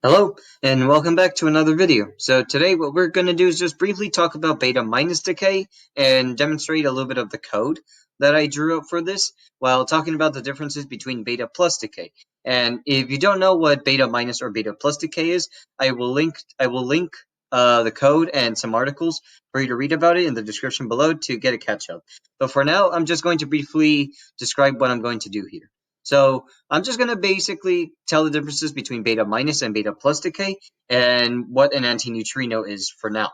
Hello, and welcome back to another video. So today what we're going to do is just briefly talk about beta minus decay and demonstrate a little bit of the code that I drew up for this while talking about the differences between beta plus decay. And if you don't know what beta minus or beta plus decay is, I will link the code and some articles for you to read about it in the description below to get a catch up. But for now, I'm just going to briefly describe what I'm going to do here. So I'm just going to basically tell the differences between beta minus and beta plus decay and what an antineutrino is for now.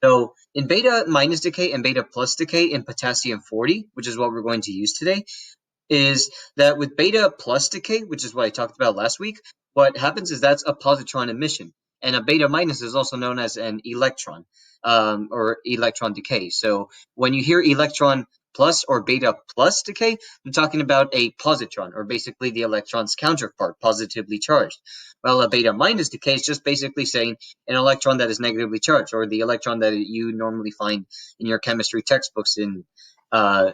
So in beta minus decay and beta plus decay in potassium 40, which is what we're going to use today, is that with beta plus decay, which is what I talked about last week, what happens is that's a positron emission. And a beta minus is also known as an electron, or electron decay. So when you hear electron plus or beta plus decay, I'm talking about a positron, or basically the electron's counterpart, positively charged. Well, a beta minus decay is just basically saying an electron that is negatively charged, or the electron that you normally find in your chemistry textbooks in high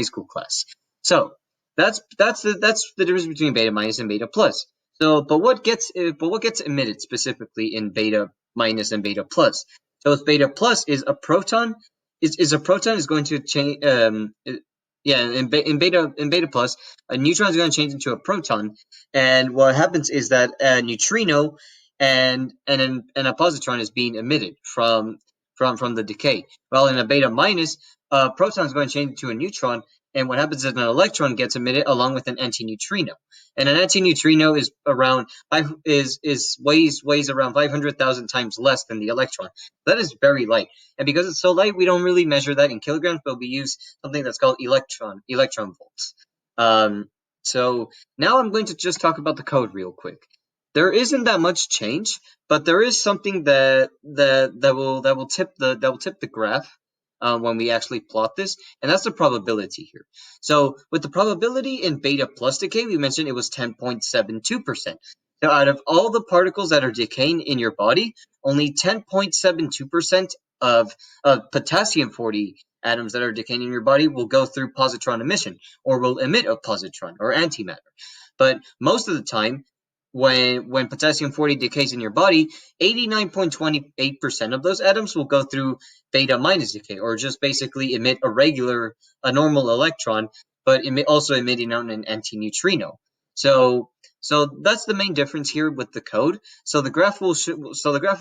school class. So that's the difference between beta minus and beta plus. So, but what gets emitted specifically in beta minus and beta plus? So, with beta plus is a proton is going to change. In beta plus, a neutron is going to change into a proton, and what happens is that a neutrino and a positron is being emitted from the decay. While in a beta minus, a proton is going to change into a neutron, and what happens is an electron gets emitted along with an antineutrino. And an antineutrino is around weighs around 500,000 times less than the electron. That is very light. And because it's so light, we don't really measure that in kilograms, but we use something that's called electron volts. So now I'm going to just talk about the code real quick. There isn't that much change, but there is something that will tip the graph when we actually plot this, and that's the probability here. So with the probability in beta plus decay, we mentioned it was 10.72%. So out of all the particles that are decaying in your body, only 10.72% of potassium 40 atoms that are decaying in your body will go through positron emission, or will emit a positron or antimatter. But most of the time, when potassium 40 decays in your body, 89.28% of those atoms will go through beta minus decay, or just basically emit a normal electron, but also emitting out an antineutrino. So that's the main difference here with the code. So the graph will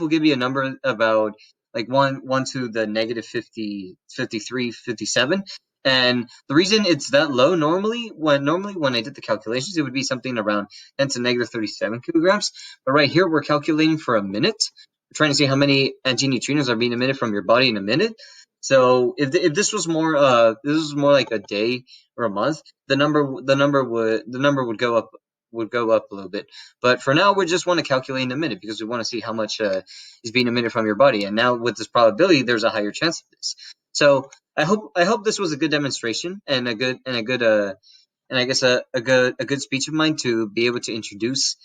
give you a number about like 1 to the negative 50, 53, 57. And the reason it's that low normally when I did the calculations, it would be something around 10 to negative 37 kilograms. But right here, we're calculating for a minute. We're trying to see how many antineutrinos are being emitted from your body in a minute. So if this was more like a day or a month, the number would go up a little bit. But for now, we just want to calculate in a minute because we want to see how much is being emitted from your body. And now with this probability, there's a higher chance of this. So I hope this was a good demonstration and a good and I guess a good speech of mine to be able to introduce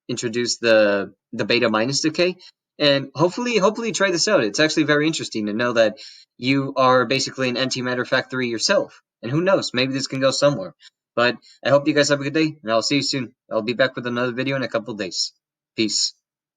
the beta minus decay, and hopefully try this out. It's actually very interesting to know that you are basically an antimatter factory yourself, and who knows, maybe this can go somewhere. But I hope you guys have a good day, and I'll see you soon. I'll be back with another video in a couple days. Peace.